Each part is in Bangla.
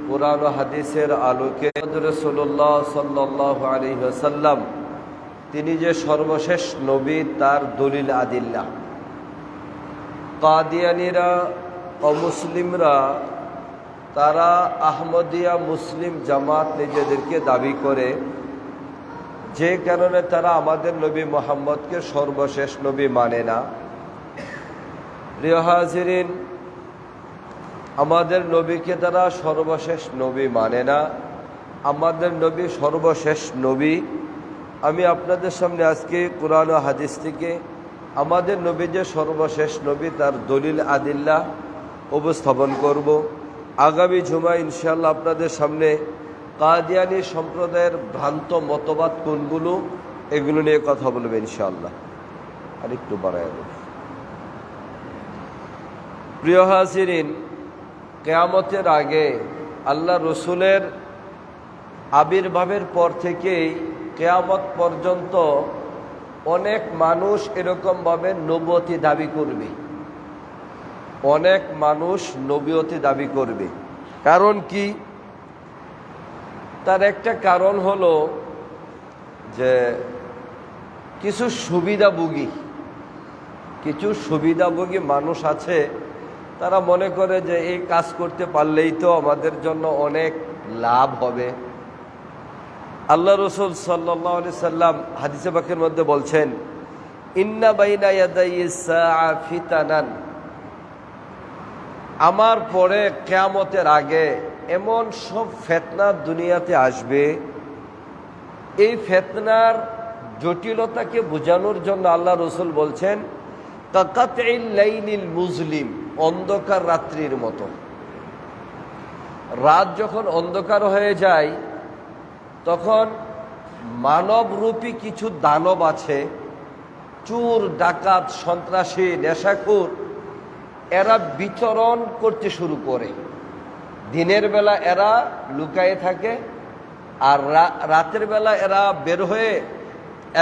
কুরআন ও হাদিসের আলোকে রাসূলুল্লাহ সাল্লাল্লাহু আলাইহি ওয়াসাল্লাম তিনি যে সর্বশেষ নবী তার দলিল আদিল্লাহ। কাদিয়ানীরা অমুসলিমরা তারা আহমদিয়া মুসলিম জামাত নিজেদেরকে দাবি করে, যে কারণে তারা আমাদের নবী মুহাম্মদকে সর্বশেষ নবী মানে না। প্রিয় হাজিরিন, আমাদের নবীকে তারা সর্বশেষ নবী মানে না, আমাদের নবী সর্বশেষ নবী। আমি আপনাদের সামনে আজকে কুরআন ও হাদিস থেকে আমাদের নবী যে সর্বশেষ নবী তার দলিল আদিল্লাহ উপস্থাপন করব। আগামী জুমায় ইনশাআল্লাহ আপনাদের সামনে কাদিয়ানী সম্প্রদায়ের ভ্রান্ত মতবাদ কোনগুলো এগুলো নিয়ে কথা বলবো ইনশাআল্লাহ। আর একটু বাড়ায় দেব। প্রিয় হাজিরিন, কিয়ামতের আগে আল্লাহ রসুলের আবির্ভাবের পর থেকেই কিয়ামত পর্যন্ত অনেক মানুষ এরকমভাবে নবুয়তি দাবি করবে, অনেক মানুষ নবুয়তি দাবি করবে। কারণ কি? তার একটা কারণ হলো যে কিছু সুবিধাভোগী মানুষ আছে, তারা মনে করে যে এই কাজ করতে পারলেই তো আমাদের জন্য অনেক লাভ হবে। আল্লাহ রসুল সাল্লাল্লাহু আলাইহি সাল্লাম হাদিসে পাকের মধ্যে বলছেন, ইন্না বাইনা ইয়াদাইস সাআ ফিতানান, আমার পরে কিয়ামতের আগে এমন সব ফিতনা দুনিয়াতে আসবে, এই ফিতনার জটিলতাকে বোঝানোর জন্য আল্লাহ রসুল বলছেন, কাকাতিল লাইলিল মুজলিম, অন্ধকার রাত্রির মতো। রাত যখন অন্ধকার হয়ে যায় তখন মানবরূপী কিছু দানব আছে, চোর ডাকাত সন্ত্রাসী নেশাখোর, এরা বিচরণ করতে শুরু করে। দিনের বেলা এরা লুকায়ে থাকে, আর রাতের বেলা এরা বের হয়ে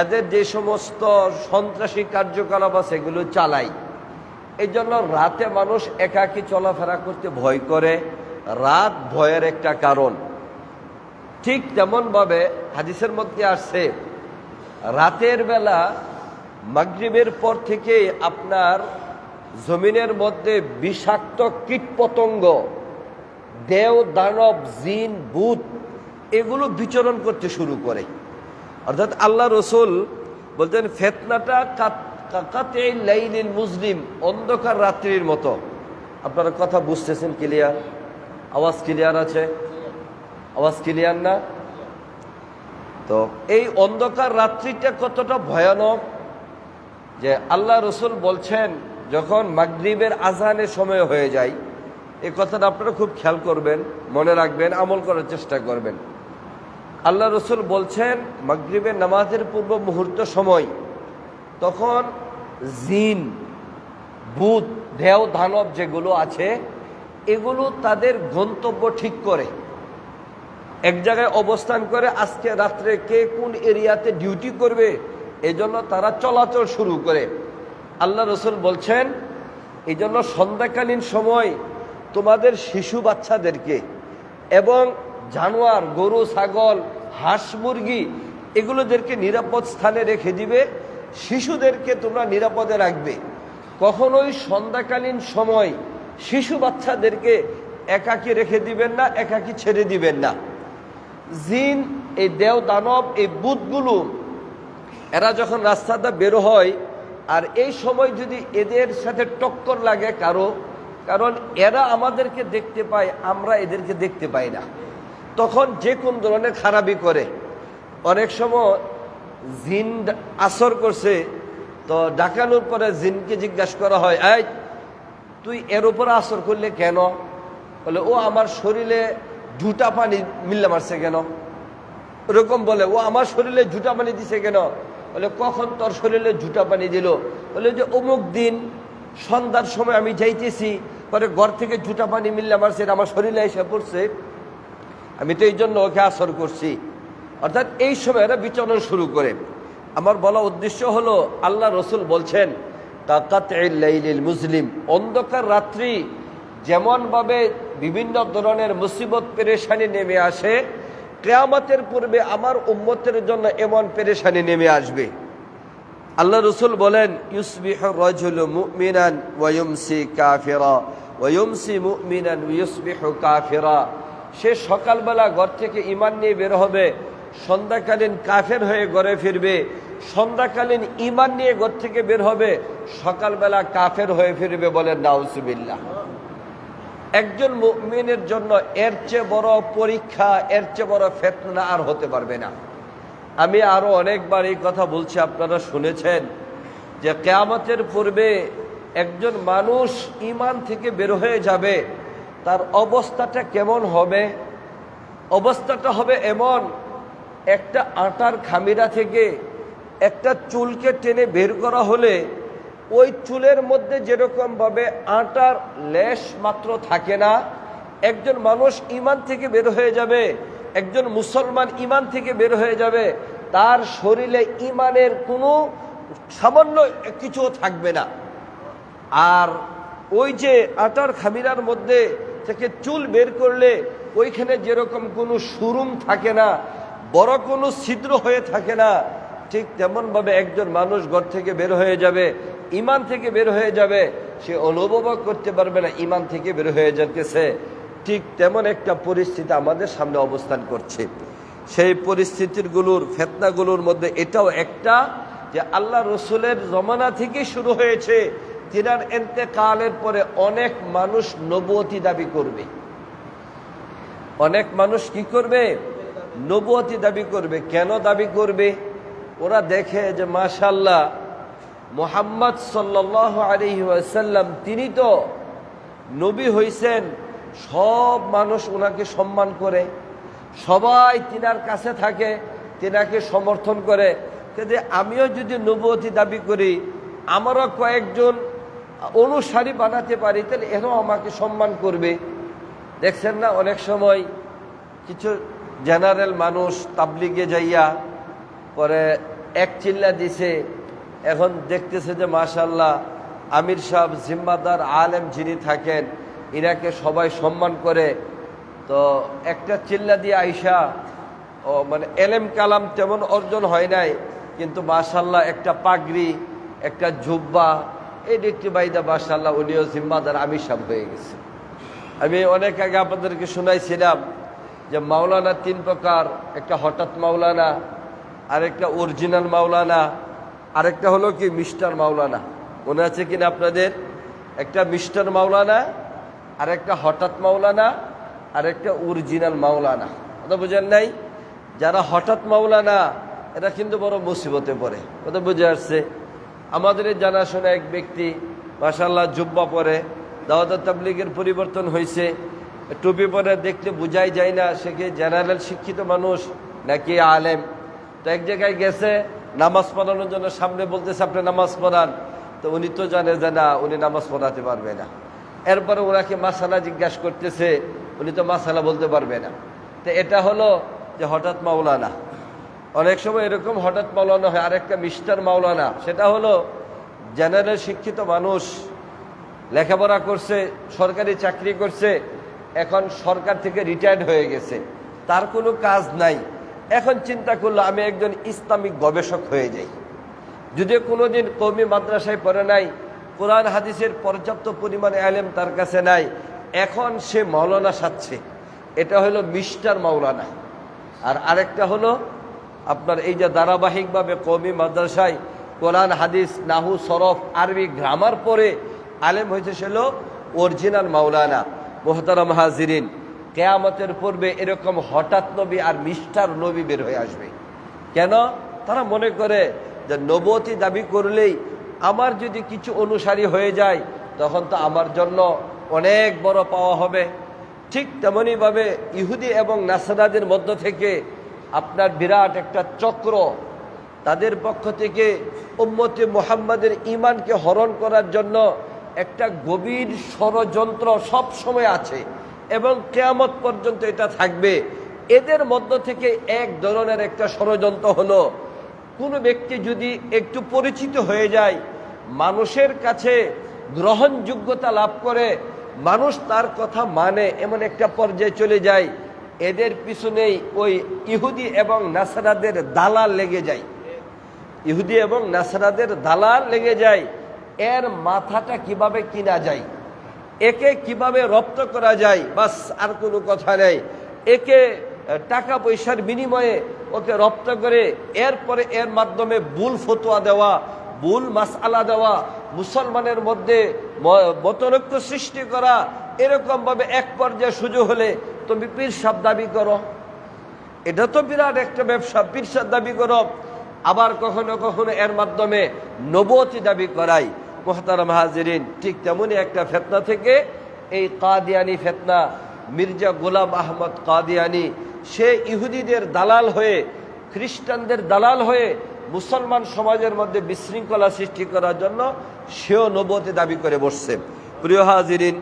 এদের যে সমস্ত সন্ত্রাসী কার্যকলাপ আছে এগুলো চালায়। এই জন্য রাতে মানুষ একাকী চলাফেরা করতে ভয় করে, রাত ভয়ের একটা কারণ। ঠিক তেমনভাবে হাদিসের মধ্যে আসছে, রাতের বেলা মাগরিবের পর থেকে আপনার জমিনের মধ্যে বিষাক্ত কীটপতঙ্গ, দেও দানব জিন ভূত এগুলো বিচরণ করতে শুরু করে। অর্থাৎ আল্লাহ রসুল বলতেন ফিতনাটা কাকাতিল লাইলিল মুজলিম, অন্ধকার রাত্রির মতো। আপনারা কথা বুঝতেছেন? ক্লিয়ার? আওয়াজ ক্লিয়ার আছে? আওয়াজ ক্লিয়ার না? তো এই অন্ধকার রাত্রিটা কতটা ভয়ানক যে আল্লাহ রসুল বলছেন, যখন মাগরিবের আজানের সময় হয়ে যায়, এই কথাটা আপনারা খুব খেয়াল করবেন, মনে রাখবেন, আমল করার চেষ্টা করবেন। আল্লাহ রসুল বলছেন মাগরিবের নামাজের পূর্ব মুহূর্ত সময়, তখন জিন ভূত দেও দানব যেগুলো আছে এগুলো তাদের গন্তব্য ঠিক করে, এক জায়গায় অবস্থান করে আজকে রাত্রে কে কোন এরিয়াতে ডিউটি করবে এজন্য তারা চলাচল শুরু করে। আল্লাহ রসুল বলছেন এই জন্য সন্ধ্যাকালীন সময় তোমাদের শিশু বাচ্চাদেরকে এবং জানোয়ার গরু ছাগল হাঁস মুরগি এগুলোদেরকে নিরাপদ স্থানে রেখে দিবে, শিশুদেরকে তোমরা নিরাপদে রাখবে। কখনোই সন্ধ্যাকালীন সময় শিশু বাচ্চাদেরকে একাকী রেখে দিবেন না, একাকী ছেড়ে দিবেন না। জিন, এই দেও দানব, এই ভূতগুলো এরা যখন রাস্তাটা বের হয়, আর এই সময় যদি এদের সাথে টক্কর লাগে কারো, কারণ এরা আমাদেরকে দেখতে পায়, আমরা এদেরকে দেখতে পাই না, তখন যে কোন ধরনের খারাপি করে। অনেক সময় জিন আসর করছে, তো ডাকানোর পরে জিনকে জিজ্ঞাসা করা হয়, এই তুই এর উপরে আসর করলে কেন? বলে ও আমার শরীরে ঝুটা পানি মিল্লা মারছে কেন? এরকম বলে, ও আমার শরীরে ঝুটা পানি দিছে কেন? বলে কখন তোর শরীরে ঝুটা পানি দিল? বলে যে অমুক দিন সন্ধ্যার সময় আমি যাইতেছি, পরে ঘর থেকে ঝুটা পানি মিল্লা মারছে, আমার শরীরে এসে পড়ছে, আমি তো এই জন্য ওকে আসর করছি। অর্থাৎ এই সময় এরা বিচরণ শুরু করে। আমার বলা উদ্দেশ্য হলো, আল্লাহ রসুল বলছেন কাকাতিল লাইলিল মুজলিম, অন্ধকার রাত্রি যেমনভাবে বিভিন্ন ধরনের মুসিবত পেরেশানি নেমে আসে, কিয়ামতের পূর্বে আমার উম্মতের জন্য এমন পেরেশানি নেমে আসবে। আল্লাহ রসুল বলেন, ইউসবিহু রাজুলু মুমিনান ওয়া ইউমসি কাফিরা ওয়া ইউমসি মুমিনান ওয়া ইউসবিহু কাফিরা। সে সকালবেলা ঘর থেকে ঈমান নিয়ে বের হবে, সন্ধ্যাকালীন কাফের হয়ে ঘরে ফিরবে, সন্ধ্যাকালীন ঈমান নিয়ে ঘর থেকে বের হবে, সকালবেলা কাফের হয়ে ফিরবে। বলেন নাউজুবিল্লাহ। একজন মুমিনের জন্য এর চেয়ে বড় পরীক্ষা, এর চেয়ে বড় ফিতনা আর হতে পারবে না। আমি আরো অনেকবার এই কথা বলছি, আপনারা শুনেছেন যে কিয়ামতের পূর্বে একজন মানুষ ঈমান থেকে বের হয়ে যাবে, তার অবস্থাটা কেমন হবে? অবস্থাটা হবে এমন, একটা আটার খামিরা থেকে একটা চুলকে টেনে বের করা হলে ওই চুলের মধ্যে যেরকম ভাবে আটার লেশ মাত্র থাকে না, একজন মানুষ ঈমান থেকে বের হয়ে যাবে, একজন মুসলমান ঈমান থেকে বের হয়ে যাবে, তার শরীরে ঈমানের কোনো সামান্য কিছু থাকবে না। আর ওই যে আটার খামিরার মধ্যে থেকে চুল বের করলে ওইখানে যেরকম কোনো সুরুম থাকে না, বড় কোনো ছিদ্র হয়ে থাকে না, ঠিক তেমনভাবে একজন মানুষ ঘর থেকে বের হয়ে যাবে, ঈমান থেকে বের হয়ে যাবে, সে অনুভব করতে পারবে না ঈমান থেকে বের হয়ে যেতেছে। ঠিক তেমন একটা পরিস্থিতি আমাদের সামনে অবস্থান করছে। সেই পরিস্থিতিগুলোর ফিতনাগুলোর মধ্যে এটাও একটা, যে আল্লাহ রসুলের জমানা থেকে শুরু হয়েছে, তিনার ইন্তেকালের পরে অনেক মানুষ নবুয়তি দাবি করবে। অনেক মানুষ কি করবে? নবুয়তি দাবি করবে। কেন দাবি করবে? ওরা দেখে যে মাশাআল্লাহ মুহাম্মদ সাল্লাল্লাহু আলাইহি ওয়াসাল্লাম তিনি তো নবী হইছেন, সব মানুষ ওনাকে সম্মান করে, সবাই তিনার কাছে থাকে, তিনাকে সমর্থন করে। যে আমিও যদি নবুয়তি দাবি করি, আমারও কয়েকজন অনুসারী বানাতে পারি, তাহলে এরাও আমাকে সম্মান করবে। দেখছেন না, অনেক সময় কিছু জেনারেল মানুষ তাবলিগে যাইয়া পরে এক চিল্লা দিছে, এখন দেখতেছে যে মাশাআল্লাহ আমির সাহেব জিম্মাদার আলেম যিনি থাকেন, ইনাকে সবাই সম্মান করে, তো একটা চিল্লা দিয়ে আইসা মানে এলেম কালাম তেমন অর্জন হয় নাই, কিন্তু মাশাআল্লাহ একটা পাগড়ি, একটা জুব্বা, এই দেখতে বাইদা মাশাআল্লাহ উনিও জিম্মাদার আমির সাহেব হয়ে গেছে। আমি অনেক আগে আপনাদেরকে শোনাইছিলাম যে মাওলানা তিন প্রকার, একটা হঠাৎ মাওলানা, আরেকটা অরিজিনাল মাওলানা, আরেকটা হলো কি মিস্টার মাওলানা। মনে আছে কিনা আপনাদের? একটা মিস্টার মাওলানা, আরেকটা হঠাৎ মাওলানা, আরেকটা অরিজিনাল মাওলানা। কথা বুঝেন নাই? যারা হঠাৎ মাওলানা এরা কিন্তু বড় মুসিবতে পড়ে। কথা বুঝে আসছে? আমাদের জানাশোনা এক ব্যক্তি মাশাআল্লাহ জুব্বা পরে, দাওয়াত তাবলীগের পরিবর্তন হয়েছে, টুপি পরে, দেখতে বোঝাই যায় না সে কি জেনারেল শিক্ষিত মানুষ নাকি আলেম। তো এক জায়গায় গেছে নামাজ পড়ানোর জন্য, সামনে বলতেছে আপনি নামাজ পড়ান, তো উনি তো জানে যে না, উনি নামাজ পড়াতে পারবে না। এরপরে ওনাকে মাসালা জিজ্ঞাসা করতেছে, উনি তো মাসালা বলতে পারবে না। তো এটা হলো যে হঠাৎ মাওলানা। অনেক সময় এরকম হঠাৎ মাওলানা হয়। আরেকটা মিস্টার মাওলানা, সেটা হলো জেনারেল শিক্ষিত মানুষ, লেখাপড়া করছে, সরকারি চাকরি করছে, এখন সরকার থেকে রিটায়ার্ড হয়ে গেছে, তার কোনো কাজ নাই। এখন চিন্তা করলো আমি একজন ইসলামিক গবেষক হয়ে যাই। যদিও কোনোদিন কওমি মাদ্রাসায় পড়ে নাই, কোরআন হাদিসের পর্যাপ্ত পরিমাণে আলেম তার কাছে নাই, এখন সে মাওলানা সাজছে। এটা হলো মিস্টার মাওলানা। আর আরেকটা হলো আপনার এই যে ধারাবাহিকভাবে কওমি মাদ্রাসায় কোরআন হাদিস নাহু সরফ আরবি গ্রামার পরে আলেম হয়েছে, সে হলো অরিজিনাল মাওলানা। মুহতারাম হাজিরিন, কিয়ামতের পূর্বে এরকম হঠাৎ নবী আর মিস্টার নবী বের হয়ে আসবে। কেন? তারা মনে করে যে নবুয়তি দাবি করলেই আমার যদি কিছু অনুসারী হয়ে যায়, তখন তো আমার জন্য অনেক বড় পাওয়া হবে। ঠিক তেমনইভাবে ইহুদি এবং নাসারাদের মধ্য থেকে আপনার বিরাট একটা চক্র, তাদের পক্ষ থেকে উম্মতে মুহাম্মাদের ঈমানকে হরণ করার জন্য একটা গভীর ষড়যন্ত্র সব সময় আছে এবং কিয়ামত পর্যন্ত এটা থাকবে। এদের মধ্য থেকে এক ধরনের একটা ষড়যন্ত্র হলো, কোনো ব্যক্তি যদি একটু পরিচিত হয়ে যায়, মানুষের কাছে গ্রহণযোগ্যতা লাভ করে, মানুষ তার কথা মানে এমন একটা পর্যায়ে চলে যায়, এদের পিছনেই ওই ইহুদি এবং নাসারাদের দালাল লেগে যায়। ইহুদি এবং নাসারাদের দালাল লেগে যায়। এর মাথাটা কিভাবে কিনা যায়, একে কিভাবে রপ্ত করা যায়, বাস আর কোনো কথা নেই। একে টাকা পয়সার বিনিময়ে ওকে রপ্ত করে এরপরে এর মাধ্যমে ভুল ফতোয়া দেওয়া, ভুল মাসআলা দেওয়া, মুসলমানের মধ্যে মতনৈক্য সৃষ্টি করা, এরকমভাবে এক পর্যায়ে সুযোগ হলে তুমি পীর সাহেব দাবি করো। এটা তো বিরাট একটা ব্যবসা, পীর সাহেব দাবি করো। আবার কখনো কখনো এর মাধ্যমে নবুয়তি দাবি করাই। মুহতারাম হাজিরিন, ঠিক তেমনই একটা ফিতনা থেকে এই কাদিয়ানি ফিতনা, মির্জা গোলাম আহমদ কাদিয়ানি, সে ইহুদিদের দালাল হয়ে, খ্রিস্টানদের দালাল হয়ে মুসলমান সমাজের মধ্যে বিশৃঙ্খলা সৃষ্টি করার জন্য সেও নবুয়তি দাবি করে বসছে। প্রিয় হাজিরিন,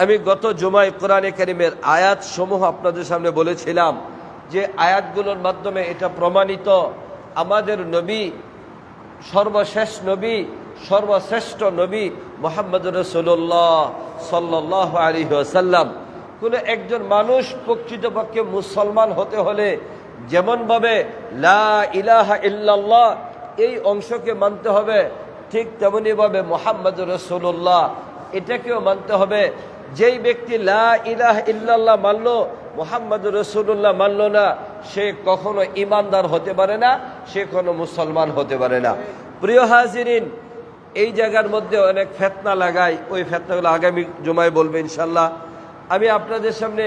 আমি গত জুমায় কোরআনে কারীমের আয়াত সমূহ আপনাদের সামনে বলেছিলাম যে আয়াতগুলোর মাধ্যমে এটা প্রমাণিত আমাদের নবী, সর্বশেষ নবী, সর্বশ্রেষ্ঠ নবী মুহাম্মদুর রাসূলুল্লাহ সাল্লাল্লাহু আলাইহি ওয়াসাল্লাম। কোনো একজন মানুষ প্রকৃতপক্ষে মুসলমান হতে হলে যেমনভাবে লা ইলাহা ইল্লাল্লাহ এই অংশকে মানতে হবে, ঠিক তেমনিভাবে মুহাম্মদুর রাসূলুল্লাহ এটাকেও মানতে হবে। যেই ব্যক্তি লা ইলাহা ইল্লাল্লাহ মানল, মুহাম্মদুর রাসূলুল্লাহ মানল না, সে কখনো ঈমানদার হতে পারে না, সে কোনো মুসলমান হতে পারে না। প্রিয় হাজিরিন, এই জায়গার মধ্যে অনেক ফিতনা লাগায়, ওই ফিতনাগুলো আগামী জুমায় বলবো ইনশাল্লাহ। আমি আপনাদের সামনে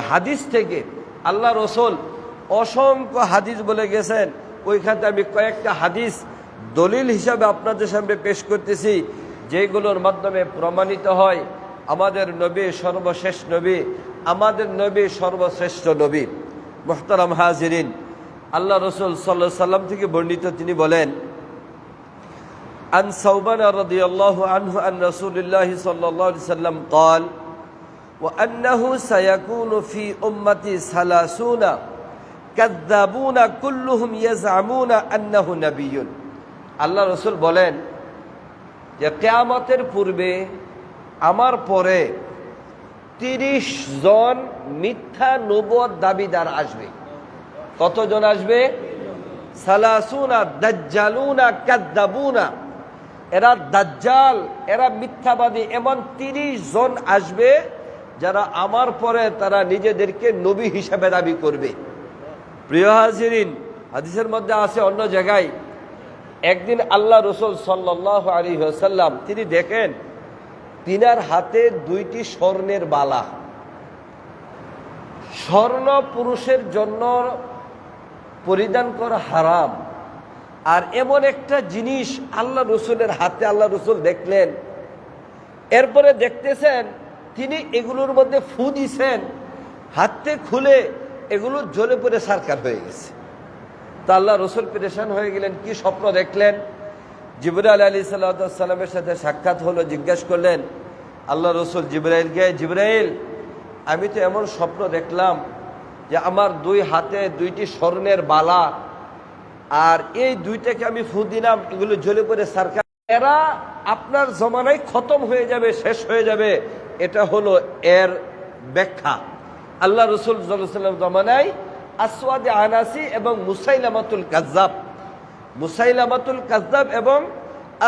হাদিস থেকে, আল্লাহ রসুল অসংখ্য হাদিস বলে গেছেন, ওইখানে আমি কয়েকটা হাদিস দলিল হিসাবে আপনাদের সামনে পেশ করতেছি, যেগুলোর মাধ্যমে প্রমাণিত হয় আমাদের নবী সর্বশেষ নবী, আমাদের নবী সর্বশ্রেষ্ঠ নবী। মুহতারাম হাজিরিন, আল্লাহ রসুল সাল্লাল্লাহু আলাইহি ওয়াসাল্লাম থেকে বর্ণিত, তিনি বলেন, আন সাওবান রাদিয়াল্লাহু আনহু আন রাসূলিল্লাহি সাল্লাল্লাহু আলাইহি ওয়াসাল্লাম قال وأنه سيكون في أمتي 30 كذابون كلهم يزعمون أنه نبي। আল্লাহ রসুল বলেন যে কিয়ামতের পূর্বে আমার পরে 30 জন মিথ্যা নবুয়ত দাবিদার আসবে। কতজন আসবে? 30 দাজ্জালুনা কাযযাবুনা, এরা দাজ্জাল, এরা মিথ্যাবাদী, এমন 30 জন আসবে যারা আমার পরে তারা নিজেদেরকে নবী হিসাবে দাবি করবে। প্রিয় হাজিরিন, হাদিসের মধ্যে আছে অন্য জায়গায়, একদিন আল্লাহ রসুল সাল্লাল্লাহু আলাইহি ওয়াসাল্লাম তিনি দেখেন তিনার হাতে 2টি স্বর্ণের বালা। স্বর্ণ পুরুষের জন্য পরিধান করা হারাম, আর এমন একটা জিনিস আল্লাহ রসুলের হাতে আল্লাহ রসুল দেখলেন। এরপরে দেখতেছেন তিনি এগুলোর মধ্যে ফু দিছেন, হাতে খুলে এগুলো জ্বলে পড়ে সারকার হয়ে গেছে। তা আল্লাহ রসুল পেরেশান হয়ে গেলেন, কি স্বপ্ন দেখলেন? জিবরাইল আলাইহিস সালামের সাথে সাক্ষাৎ হলো, জিজ্ঞাসা করলেন আল্লাহ রসুল জিবরাইলকে, জিবরাইল, আমি তো এমন স্বপ্ন দেখলাম যে আমার 2 হাতে 2টি স্বর্ণের বালা, আর এই 2টাকে আমি ফু দিলাম, এগুলো জ্বলে পড়ে সারকার, এরা আপনার জমানায় খতম হয়ে যাবে, শেষ হয়ে যাবে। এটা হলো এর ব্যাখ্যা। আল্লাহ রসুল সাল্লাল্লাহু আলাইহি ওয়াসাল্লাম জমানায় আসওয়াদ আনাসি এবং মুসাইলামাতুল কাযযাব, মুসাইলামাতুল কাযযাব এবং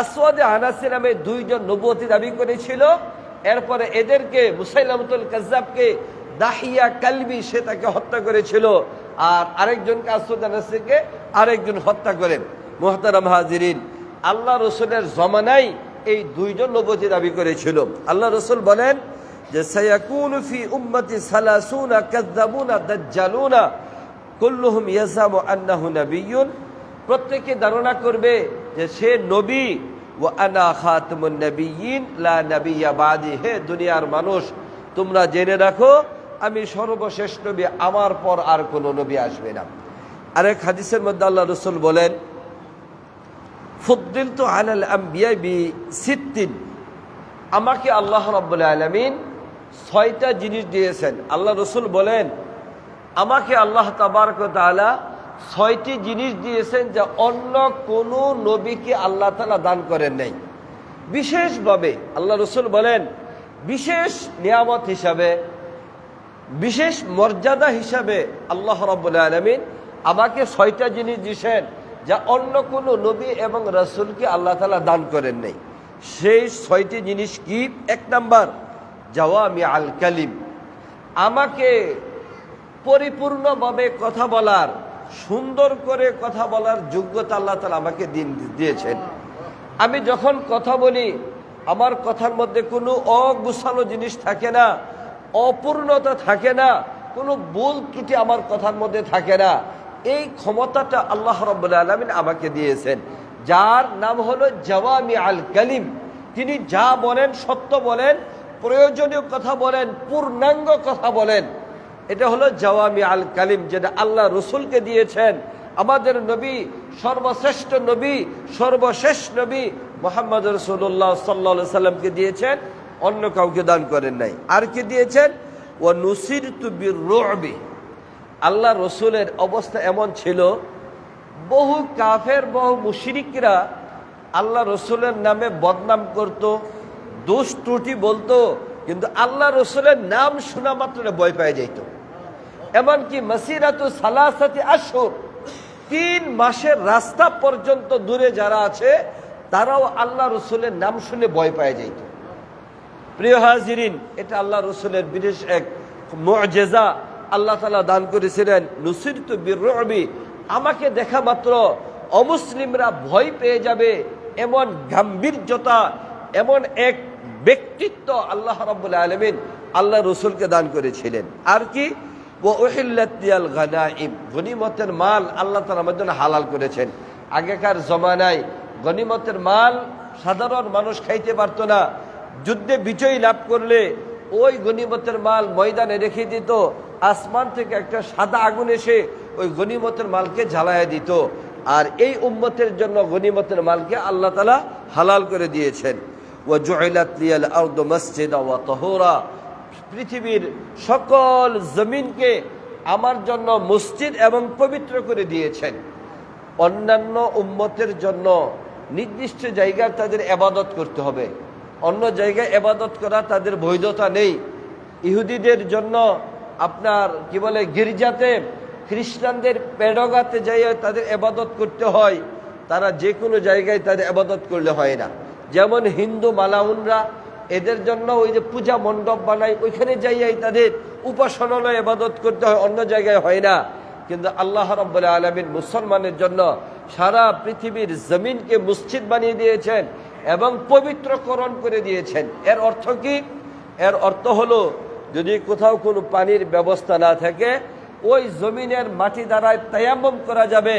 আসওয়াদ আনাসি নামে 2 জন নবুয়তি দাবি করেছিল। এরপরে এদেরকে, মুসাইলামাতুল কাযযাবকে দাহিয়া কালবি, সে তাকে হত্যা করেছিল, আর আরেকজনকে, আসওয়াদ আনাসিকে আরেকজন হত্যা করেন। মুহতারাম হাজিরিন, আল্লাহ রসুলের জমানায় এই 2 জন নবুয়তি দাবি করেছিল। আল্লাহ রসুল বলেন যে সায়াকুনু ফি উম্মতি 30 কাযযাবুনা দাজ্জালুনা কুল্লুহুম ইয়াজামু আন্নাহু নাবিয়্যুন, প্রত্যেকে ধারণা করবে যে সে নবী। ওয়া আনা খাতামুন নাবিয়্যিন লা নাবিয়্যা বাদি, হে দুনিয়ার মানুষ তোমরা জেনে রাখো আমি সর্বশেষ নবী, আমার পর আর কোনো নবী আসবে না। আরেক হাদিসের মধ্যে আল্লাহ রসুল বলেন, ফুদ্দিলতু আলাল আম্বিয়া বি6, আমাকে আল্লাহ রাব্বুল আলামিন 6টা জিনিস দিয়েছেন। আল্লাহ রসুল বলেন আমাকে আল্লাহ তাবারক ওয়া তাআলা 6টি জিনিস দিয়েছেন যা অন্য কোনো নবীকে আল্লাহ তাআলা দান করেন নাই। বিশেষভাবে আল্লাহ রসুল বলেন বিশেষ নিয়ামত হিসাবে, বিশেষ মর্যাদা হিসাবে আল্লাহ রাব্বুল আলামিন আমাকে 6টা জিনিস দিয়েছেন, যা অন্য কোনো নবী এবং রাসূলকে আল্লাহ তাআলা দান করেন নাই। সেই 6টি জিনিস কি? 1 নাম্বার, জাওয়ামি আল কালিম। আমাকে পরিপূর্ণভাবে কথা বলার, সুন্দর করে কথা বলার যোগ্যতা আল্লাহ তাআলা আমাকে দিয়েছেন। আমি যখন কথা বলি, আমার কথার মধ্যে কোনো অগুছালো জিনিস থাকে না, অপূর্ণতা থাকে না, কোনো ভুল ত্রুটি আমার কথার মধ্যে থাকে না। এই ক্ষমতাটা আল্লাহ রাব্বুল আলামিন আমাকে দিয়েছেন, যার নাম হলো জাওয়ামি আল কালিম। তিনি যা বলেন সত্য বলেন, প্রয়োজনীয় কথা বলেন, পূর্ণাঙ্গ কথা বলেন। এটা হলো জাওয়ামি আল কালিম, যেটা আল্লাহ রসুলকে দিয়েছেন। আমাদের নবী, সর্বশ্রেষ্ঠ নবী, সর্বশেষ নবী মুহাম্মদ রাসূলুল্লাহ সাল্লাল্লাহু আলাইহি সাল্লামকে দিয়েছেন, অন্য কাউকে দান করেন নাই। আর কি দিয়েছেন? ওয়া নুসিরতু বির-রু'বি। আল্লাহ রসুলের অবস্থা এমন ছিল, বহু কাফের, বহু মুশরিকরা আল্লাহ রসুলের নামে বদনাম করত, দোষ ত্রুটি বলতো, কিন্তু আল্লাহ রসুলের নাম শোনা মাত্র ভয় পেয়ে যেত। এমনকি মাসিরাতু সালাসাতি আশহুর, 3 মাসের রাস্তা পর্যন্ত দূরে যারা আছে তারাও আল্লাহ রসুলের নাম শুনে ভয় পেয়ে যেত। প্রিয় হাজিরিন, এটা আল্লাহ রসুলের বিশেষ এক মুআজিজা আল্লাহ তাআলা দান করেছিলেন। নুসিরতু বির-রু'বি, আমাকে দেখা মাত্র অমুসলিমরা ভয় পেয়ে যাবে, এমন গাম্ভীর্যতা, এমন এক ব্যক্তিত্ব আল্লাহ রাব্বুল আলামিন আল্লাহ রসুলকে দান করেছিলেন। আর কি? ওয়া উহিল্লাত লিয়াল গানাইম, গনিমতের মাল আল্লাহ তাআলা আমাদের জন্য হালাল করেছেন। আগেকার জমানায় গনিমতের মাল সাধারণ মানুষ খাইতে পারতো না। যুদ্ধে বিজয় লাভ করলে ওই গনিমতের মাল ময়দানে রেখে দিত, আসমান থেকে একটা সাদা আগুন এসে ওই গনিমতের মালকে জ্বালায় দিত। আর এই উম্মতের জন্য গনিমতের মালকে আল্লাহ তাআলা হালাল করে দিয়েছেন। ওয়া জুইলাত লিয়াল আরদু মাসজিদা ওয়া তাহুরা, পৃথিবীর সকল জমিনকে আমার জন্য মসজিদ এবং পবিত্র করে দিয়েছেন। অন্যান্য উম্মতের জন্য নির্দিষ্ট জায়গায় তাদের ইবাদত করতে হবে, অন্য জায়গায় ইবাদত করা তাদের বৈধতা নেই। ইহুদিদের জন্য আপনার কি বলে, গির্জাতে, খ্রিস্টানদের পেডগাতে যাই তাদের ইবাদত করতে হয়, তারা যে কোনো জায়গায় তাদের ইবাদত করলে হয় না। যেমন হিন্দু মালাউনরা, এদের জন্য ওই যে পূজা মণ্ডপ বানায়, ওইখানে যাইয়াই তাদের উপাসনালয় ইবাদত করতে হয়, অন্য জায়গায় হয় না। কিন্তু আল্লাহ রাব্বুল আলামিন মুসলমানের জন্য সারা পৃথিবীর জমিনকে মসজিদ বানিয়ে দিয়েছেন এবং পবিত্রকরণ করে দিয়েছেন। এর অর্থ কি? এর অর্থ হলো, যদি কোথাও কোনো পানির ব্যবস্থা না থাকে, ওই জমিনের মাটি দ্বারা তায়াম্মুম করা যাবে,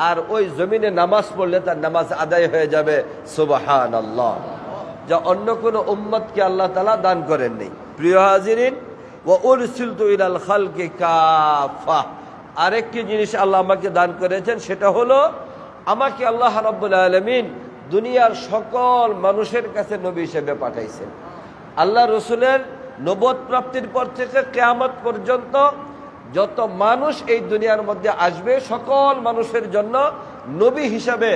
আর ওই জমিনে নামাজ পড়লে তার নামাজ আদায় হয়ে যাবে। সুবহানাল্লাহ, যা অন্য কোনো উম্মতকে আল্লাহ তাআলা দান করেননি। প্রিয় হাজিরিন, ওয়া উরসিলতু ইলাল খালকি কাফা, আরেকটি জিনিস আল্লাহ আমাকে দান করেছেন, সেটা হলো আমাকে আল্লাহ রাব্বুল আলামিন দুনিয়ার সকল মানুষের কাছে নবী হিসেবে পাঠাইছেন। আল্লাহ রসুলের নবুয়ত প্রাপ্তির পর থেকে কিয়ামত পর্যন্ত যত মানুষ এই দুনিয়ার মধ্যে আসবে, সকল মানুষের জন্য নবী হিসাবে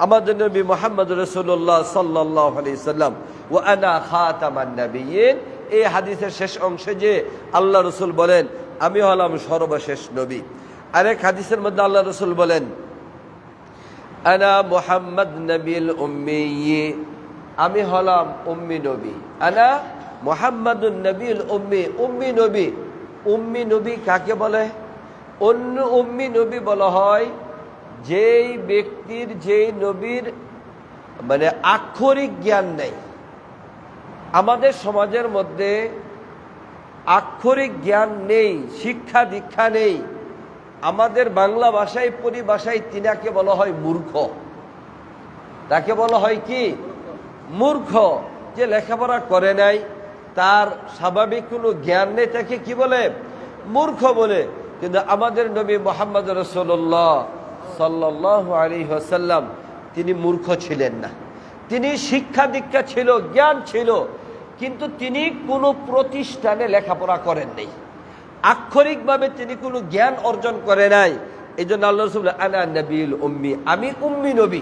আমাদের নবী মুহাম্মদ রাসূলুল্লাহ সাল্লাল্লাহু আলাইহি সাল্লাম, ওয়া আনা খাতামান নাবিয়্যিন, এই হাদিসের শেষ অংশে যে আল্লাহ রসুল বলেন আমি হলাম সর্বশেষ নবী। আরেক হাদিসের মধ্যে আল্লাহ রসুল বলেন আনা মুহাম্মদ নবীল উম্মি, আমি হলাম উম্মি নবী। আনা মুহাম্মাদুন নবীল উম্মি, উম্মি নবী। উম্মি নবী কাকে বলে? অন্য উম্মি নবী বলা হয় যেই ব্যক্তির, যেই নবীর মানে আক্ষরিক জ্ঞান নেই। আমাদের সমাজের মধ্যে আক্ষরিক জ্ঞান নেই, শিক্ষা দীক্ষা নেই। আমাদের বাংলা ভাষায়, পরিভাষায় তিনাকে বলা হয় মূর্খ। তাকে বলা হয় কি? মূর্খ। যে লেখাপড়া করে নাই, তার স্বাভাবিক কোনো জ্ঞান নেই, তাকে কি বলে? মূর্খ বলে। কিন্তু আমাদের নবী মুহাম্মদ রাসূলুল্লাহ সাল্লাল্লাহু আলাইহি ওয়াসাল্লাম তিনি মূর্খ ছিলেন না। তিনি শিক্ষা দীক্ষা ছিল, জ্ঞান ছিল, কিন্তু তিনি কোনো প্রতিষ্ঠানে লেখাপড়া করেন নাই। আক্ষরিকভাবে তিনি কোনো জ্ঞান অর্জন করে নাই। এই জন্য আল্লাহ রাসূল বলেন আনা নবীল উম্মি, আমি উম্মি নবী।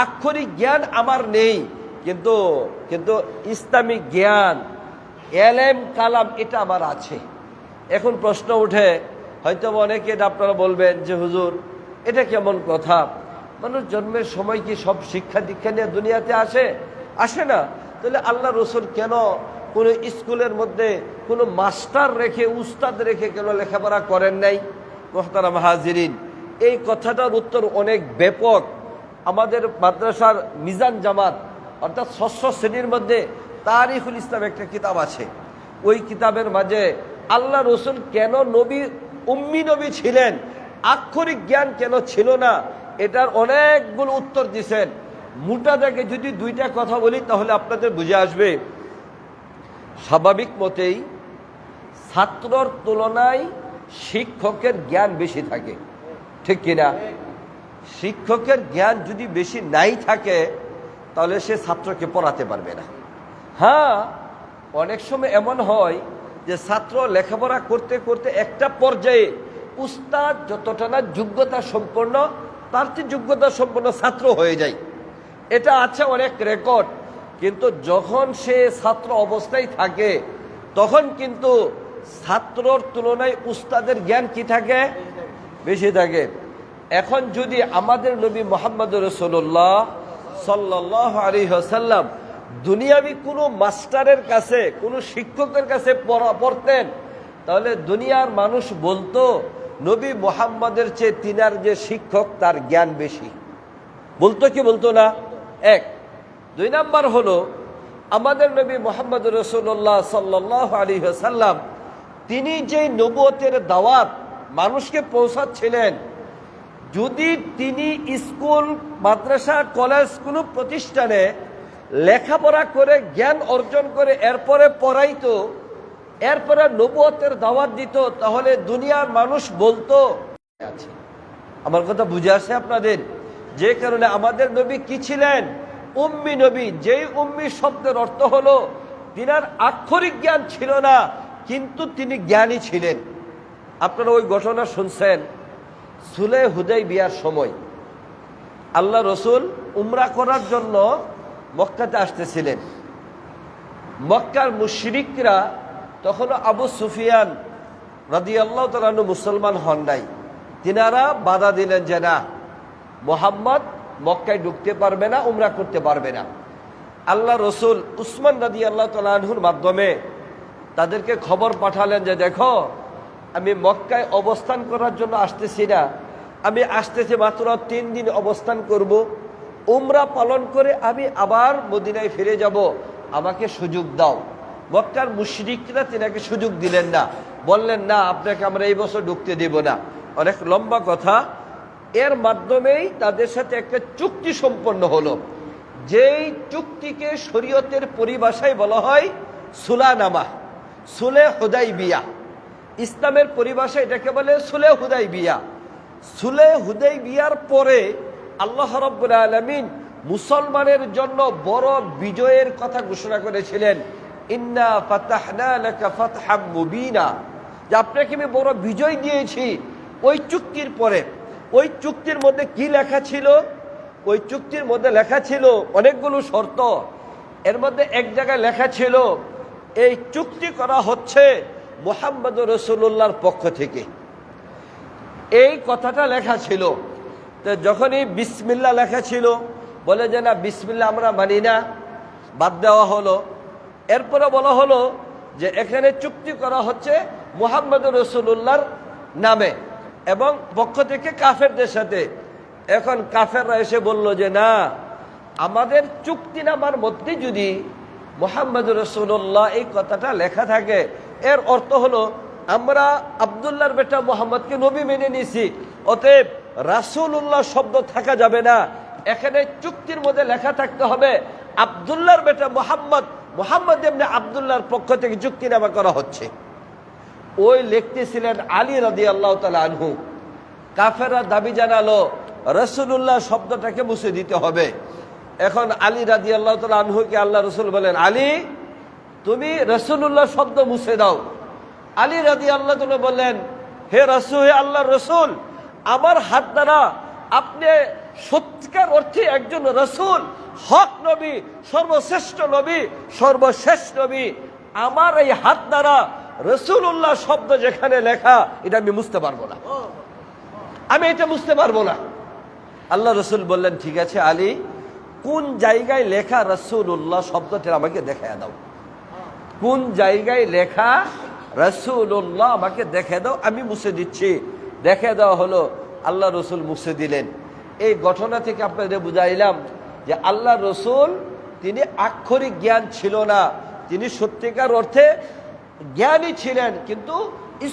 আক্ষরিক জ্ঞান আমার নেই, কিন্তু ইসলামিক জ্ঞান, এলেম কালাম এটা আমার আছে। এখন প্রশ্ন উঠে, হয়তো অনেকে আপনারা বলবেন যে হুজুর এটা কেমন কথা, মানুষ জন্মের সময় কি সব শিক্ষা দীক্ষা নিয়ে দুনিয়াতে আসে না? তাহলে আল্লাহ রসুল কেন কোনো স্কুলের মধ্যে কোনো মাস্টার রেখে উস্তাদ রেখে কেন লেখাপড়া করেন নাই? মুহতারাম হাজিরিন, এই কথাটার উত্তর অনেক ব্যাপক। আমাদের মাদ্রাসার মিজান জামাত অর্থাৎ ষষ্ঠ শ্রেণীর মধ্যে তারিখুল ইসলাম একটা কিতাব আছে। ওই কিতাবের মাঝে আল্লাহ রসুল কেন নবী উম্মি নবী ছিলেন, আক্ষরিক জ্ঞান কেন ছিল না, এটার অনেকগুলো উত্তর দিছেন। মোটা দাগে যদি দুইটা কথা বলি তাহলে আপনাদের বুঝে আসবে। স্বাভাবিক মতেই ছাত্রর তুলনায় শিক্ষকের জ্ঞান বেশি থাকে, ঠিক কিনা? শিক্ষকের জ্ঞান যদি বেশি নাই থাকে তাহলে সে ছাত্রকে পড়াতে পারবে না। হ্যাঁ, অনেক সময় এমন হয় যে ছাত্র লেখাপড়া করতে করতে একটা পর্যায়ে উস্তাদ যতটা না যোগ্যতা সম্পন্ন, তার চেয়ে যোগ্যতা সম্পন্ন ছাত্র হয়ে যায়। এটা আছে অনেক রেকর্ড। কিন্তু যখন সে ছাত্র অবস্থায় থাকে তখন কিন্তু ছাত্রর তুলনায় উস্তাদের জ্ঞান কি থাকে? বেশি থাকে। এখন যদি আমাদের নবী মুহাম্মদ রাসূলুল্লাহ সাল্লাল্লাহু আলাইহি ওয়াসাল্লাম দুনিয়াবি কোনো মাস্টারের কাছে, কোনো শিক্ষকের কাছে পড়তেন, তাহলে দুনিয়ার মানুষ বলতো নবী মুহাম্মদের চেয়ে তিনার যে শিক্ষক তার জ্ঞান বেশি। বলতো কি বলতো না? এক। দুই নাম্বার হলো, আমাদের নবী মুহাম্মদ রাসূলুল্লাহ সাল্লাল্লাহু আলাইহি ওয়াসাল্লাম তিনি যে নবুয়তের দাওয়াত মানুষকে পৌঁছাচ্ছিলেন, যদি তিনি স্কুল মাদ্রাসা কলেজ কোনো প্রতিষ্ঠানে লেখাপড়া করে জ্ঞান অর্জন করে এরপরে পড়াইতো, এরপরে নবুয়তের দাওয়াত দিত, তাহলে দুনিয়ার মানুষ বলতো। আমার কথা বুঝে আসে আপনাদের? যে কারণে আমাদের নবী কি ছিলেন? উম্মি নবী। যেই উম্মি শব্দের অর্থ হলো তিনার আক্ষরিক জ্ঞান ছিল না, কিন্তু তিনি জ্ঞানী ছিলেন। আপনারা ওই ঘটনা শুনছেন, সুলহ হুদাইবিয়ার সময় আল্লাহ রসুল উমরা করার জন্য মক্কাতে আসতেছিলেন। মক্কার মুশরিকরা তখনও আবু সুফিয়ান রাদিয়াল্লাহু তাআলা আনহু মুসলমান হন নাই। তিনারা বাধা দিলেন যে না, মুহাম্মদ মক্কায় ঢুকতে পারবে না, উমরা করতে পারবে না। আল্লাহ রসুল উসমান রাদিয়াল্লাহু তাআলা আনহুর মাধ্যমে তাদেরকে খবর পাঠালেন যে দেখো, আমি মক্কায় অবস্থান করার জন্য আসতেছি না, আমি আসতেছি মাত্র 3 দিন অবস্থান করব, উমরা পালন করে আমি আবার মদিনায় ফিরে যাব, আমাকে সুযোগ দাও। মক্কার মুশরিকরা তিনাকে সুযোগ দিলেন না, বললেন না, আপনাকে আমরা এই বছর ঢুকতে দেব না। অনেক লম্বা কথা। এর মাধ্যমেই তাদের সাথে একটা চুক্তি সম্পন্ন হলো, যেই চুক্তিকে শরীয়তের পরিভাষায় বলা হয় সুলানামা, সুলহ হুদাইবিয়া। ইসলামের পরিভাষায় এটাকে বলে সুলহ হুদাইবিয়া। সুলহ হুদাইবিয়ার পরে আল্লাহ রাব্বুল আলামিন মুসলমানের জন্য বড় বিজয়ের কথা ঘোষণা করেছিলেন, ইন্না ফাতাহনা লাকা ফাতহাম মুবিনা, যে আপনাকে আমি বড় বিজয় দিয়েছি। ওই চুক্তির পরে, ওই চুক্তির মধ্যে কি লেখা ছিল? ওই চুক্তির মধ্যে লেখা ছিল অনেকগুলো শর্ত। এর মধ্যে এক জায়গায় লেখা ছিল, এই চুক্তি করা হচ্ছে মুহাম্মদ রাসূলুল্লাহর পক্ষ থেকে। এই কথাটা লেখা ছিল। তো যখনই বিসমিল্লাহ লেখা ছিল, বলে যে না, বিসমিল্লাহ আমরা মানি না, বাদ দেওয়া হলো। এরপরে বলা হলো যে এখানে চুক্তি করা হচ্ছে মুহাম্মদ রাসূলুল্লাহর নামে এবং পক্ষ থেকে কাফেরদের সাথে। এখন কাফেররা এসে বলল যে না, আমাদের চুক্তিনামার মধ্যে যদি মুহাম্মদ রাসূলুল্লাহ এই কথাটা লেখা থাকে, এর অর্থ হলো আমরা আব্দুল্লাহর বেটা মুহাম্মদকে নবী মেনে নিছি, অতএব রাসূলুল্লাহ শব্দ থাকা যাবে না। এখানে চুক্তির মধ্যে লেখা থাকতে হবে আব্দুল্লাহর বেটা মুহাম্মদ, মুহাম্মদ ইবনে আব্দুল্লাহর পক্ষ থেকে চুক্তিনামা করা হচ্ছে। ওই লিখতেছিলেন আলী রাদিয়াল্লাহু তাআলা আনহু। কাফেররা দাবি জানালো রাসূলুল্লাহ শব্দটাকে মুছে দিতে হবে। এখন আলী রাদিয়াল্লাহু তাআলা আনহুকে আল্লাহ রসুল বলেন, আলী তুমি রাসূলুল্লাহ শব্দ মুছে দাও। আলী রাদিয়াল্লাহু তাআলা বললেন, হে রাসূল, হে আল্লাহর রসুল, আমার হাত দ্বারা আপনি সত্যিকার অর্থে একজন রাসূল, হক নবী, সর্বশ্রেষ্ঠ নবী, সর্বশেষ নবী, আমার এই হাত দ্বারা রাসূলুল্লাহ শব্দ যেখানে লেখা এটা আমি বুঝতে পারবো না, আমি এটা বুঝতে পারবো না। আল্লাহ রসুল বললেন, ঠিক আছে আলী, কোন জায়গায় লেখা রাসূলুল্লাহ শব্দটা আমাকে দেখায় দাও, কোন জায়গায় লেখা রাসূলুল্লাহ আমাকে দেখে দাও, আমি মুছে দিচ্ছি। দেখে দেওয়া হলো, আল্লাহ রসুল মুছে দিলেন। এই ঘটনা থেকে আপনাদের বুঝাইলাম যে আল্লাহ রসুল তিনি আক্ষরিক জ্ঞান ছিল না, তিনি সত্যিকার অর্থে জ্ঞানী ছিলেন, কিন্তু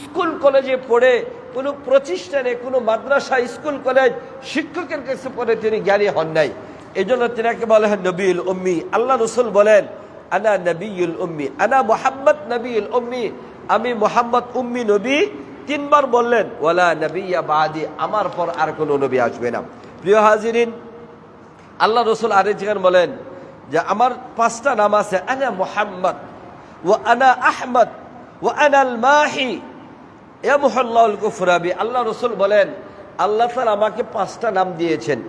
স্কুল কলেজে পড়ে কোনো প্রতিষ্ঠানে, কোনো মাদ্রাসা, স্কুল কলেজ শিক্ষকের কাছে পড়ে তিনি জ্ঞানী হন নাই। এই জন্য তিনাকে বলা হয় নবীল উম্মি। আল্লাহ রসুল বলেন, আনা নবীল উম্মি, আনা মুহাম্মদ নবীল উম্মি, আমি মুহাম্মদ উম্মি নবী। তিনবার বললেন, ওয়ালা নবিয়্যা বাদি, আমার পর আর কোনো নবী আসবে না। প্রিয় হাজিরিন, আল্লাহ রসুল আরেক জায়গায় বলেন যে আমার 5টা নাম আছে, আনা মুহাম্মদ ওয়া আনা আহমদ ওয়া আনা আল মাহি ইয়ামহুল্লাহুল কুফরা বি। আল্লাহ রসুল বলেন, আল্লাহ তাআলা আমাকে 5টা নাম দিয়েছেন।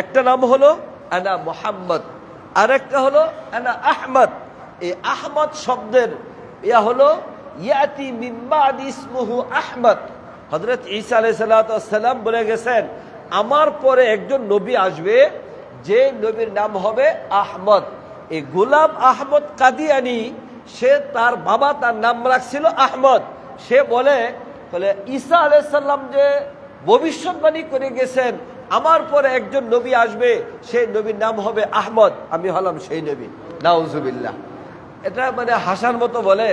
একটা নাম হলো আনা মুহাম্মদ, আরেকটা হলো আনা আহমদ। এই আহমদ শব্দের ইয়া হলো ইয়াতি মিন বাদি ইসমুহু আহমদ। হযরত ঈসা আলাইহিস সালাম বলে গেছেন, আমার পরে একজন নবী আসবে, যে নবীর নাম হবে আহমদ। এই গোলাম আহমদ কাদিয়ানি, সে তার বাবা তার নাম রাখছিল আহমদ। সে বলে ঈসা আলাইহিস সালাম যে ভবিষ্যৎবাণী করে গেছেন, আমার পরে একজন নবী আসবে, সেই নবীর নাম হবে আহমদ, আমি হলাম সেই নবী। নাউজুবিল্লাহ। এটা মানে হাসার মতো বলে।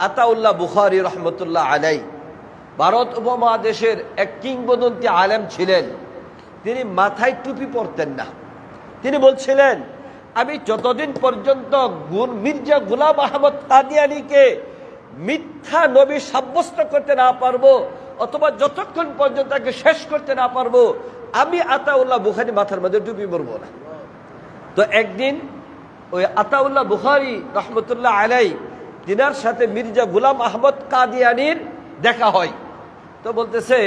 আতাউল্লাহ বুখারী রহমতুল্লাহ আলাই ভারত উপমহাদেশের এক কিংবদন্তি আলেম ছিলেন। তিনি মাথায় টুপি পরতেন না। তিনি বলছিলেন, আমি যতদিন পর্যন্ত মির্জা গোলাম আহমদ কাদিয়ানীকে মিথ্যা নবী সাব্যস্ত করতে না পারবো, অথবা যতক্ষণ পর্যন্ত তাকে শেষ করতে না পারবো, আমি আতাউল্লাহ বুখারী মাথার মধ্যে টুপি পরবো না। তো একদিন ওই আতাউল্লাহ বুখারী রহমতুল্লাহ আলাই, তিনার সাথে মির্জা গোলাম আহমদ কাদিয়ানীর দেখা হয়। তো বলতেছে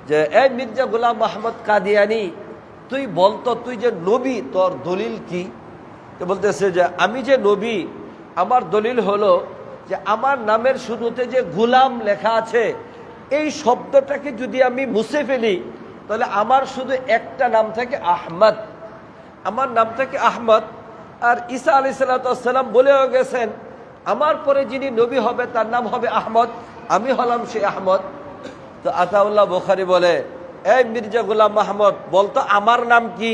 যে, এই মির্জা গোলাম আহমদ কাদিয়ানী, তুই বলতো তুই যে নবী, তোর দলিল কি? তো বলতেছে যে, আমি যে নবী, আমার দলিল হলো যে আমার নামের শুরুতে যে গোলাম লেখা আছে, এই শব্দটাকে যদি আমি মুছে ফেলি, তাহলে আমার শুধু একটা নাম থাকে আহমদ, আমার নাম থাকে আহমদ। আর ঈসা আলাইহিস সালাম বলেও গেছেন, আমার পরে যিনি নবী হবে তার নাম হবে আহমদ, আমি হলাম সেই আহমদ। তো আতাউল্লাহ বুখারী বলে, এই মির্জা গোলাম আহমদ, বলতো আমার নাম কি?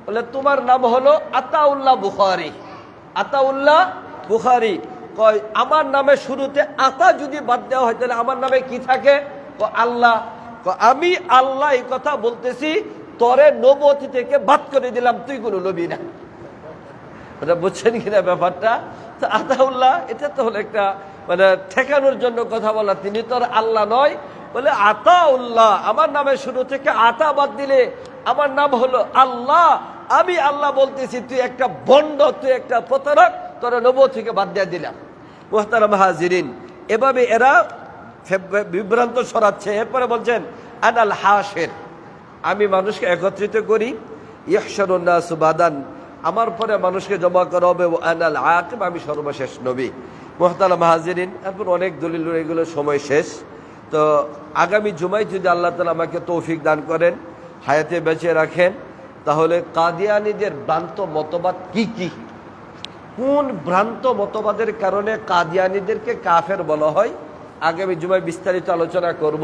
বলে, তোমার নাম হলো আতাউল্লাহ বুখারী। আতাউল্লাহ বুখারী কয়, আমার নামের শুরুতে আতা যদি বাদ দেওয়া হয়, তাহলে আমার নামে কি থাকে? আল্লাহ। আমি আল্লাহ এই কথা বলতেছি, তরে নবুয়ত থেকে বাদ করে দিলাম, তুই কোনো নবী না। বুঝছেন কিনা ব্যাপারটা? তো আতাউল্লাহ, এটা তো হলো একটা মানে ঠেকানোর জন্য কথা বলা, তিনি তো আর আল্লাহ নয়। বলে, আতাউল্লাহ, আমার নামের শুরু থেকে আতা বাদ দিলে আমার নাম হলো আল্লাহ। আমি আল্লাহ বলতেছি, তুই একটা বন্ড, তুই একটা প্রতারক, তোরা নবুয়ত থেকে বাদ দিয়ে দিলাম। মুহতারাম হাজিরিন, এভাবে এরা বিভ্রান্ত ছড়াচ্ছে। এরপরে বলছেন, আনাল হাশির, আমি মানুষকে একত্রিত করি। ইহশারুন নাস বাদান, আমার পরে মানুষকে জমা করা হবে। ও আনাল আকিব, আমি সর্বশেষ নবী। মুহতারাম হাজিরিন, এরপর অনেক দলিল, এগুলো সময় শেষ। তো আগামী জুমায় যদি আল্লাহ তাআলা আমাকে তৌফিক দান করেন, হায়াতে বেঁচে রাখেন, তাহলে কাদিয়ানীদের ভ্রান্ত মতবাদ কি কি, কোন ভ্রান্ত মতবাদের কারণে কাদিয়ানীদেরকে কাফের বলা হয়, আগামী জুমায় বিস্তারিত আলোচনা করব।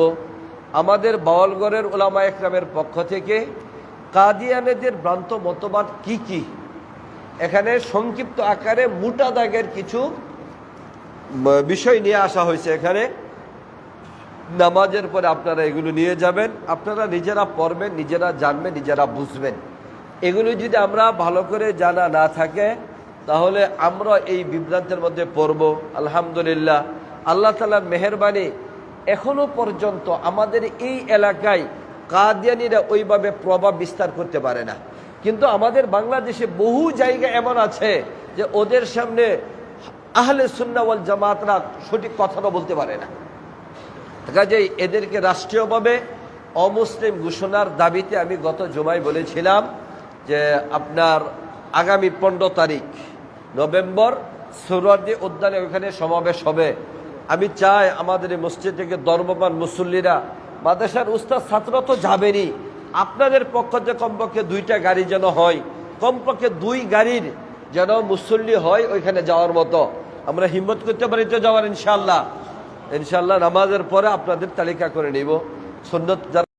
আমাদের বাওয়ালগড়ের উলামা একরামের পক্ষ থেকে কাদিয়ানীদের ভ্রান্ত মতবাদ কি কি, এখানে সংক্ষিপ্ত আকারে মোটা দাগের কিছু বিষয় নিয়ে আসা হয়েছে। এখানে নামাজের পরে আপনারা এগুলো নিয়ে যাবেন, আপনারা নিজেরা পড়বেন, নিজেরা জানবেন, নিজেরা বুঝবেন। এগুলো যদি আমরা ভালো করে জানা না থাকে, তাহলে আমরা এই বিভ্রান্তের মধ্যে পড়ব। আলহামদুলিল্লাহ, আল্লাহ তাআলার মেহেরবানি, এখনো পর্যন্ত আমাদের এই এলাকায় কাদিয়ানীরা ওইভাবে প্রভাব বিস্তার করতে পারে না। কিন্তু আমাদের বাংলাদেশে বহু জায়গা এমন আছে যে ওদের সামনে আহলে সুন্নাহ ওয়াল জামাতরা সঠিক কথাটা বলতে পারে না। কাজেই এদেরকে রাষ্ট্রীয়ভাবে অমুসলিম ঘোষণার দাবিতে আমি গত জুমায় বলেছিলাম যে আপনার আগামী 15 তারিখ নভেম্বর সুরওয়ার্দী উদ্যানে ওইখানে সমাবেশ হবে। আমি চাই আমাদের এই মসজিদ থেকে ধর্মবান মুসল্লিরা, মাদ্রাসার উস্তাদ ছাত্র তো যাবেনই, আপনাদের পক্ষ থেকে কমপক্ষে 2টা গাড়ি যেন হয়, কমপক্ষে 2 গাড়ির যেন মুসল্লি হয় ওইখানে যাওয়ার মতো। আমরা হিম্মত করতে পারি তো যাওয়ার, ইনশাল্লাহ। ইনশাল্লাহ নামাজের পরে আপনাদের তালিকা করে নিব। সুন্নত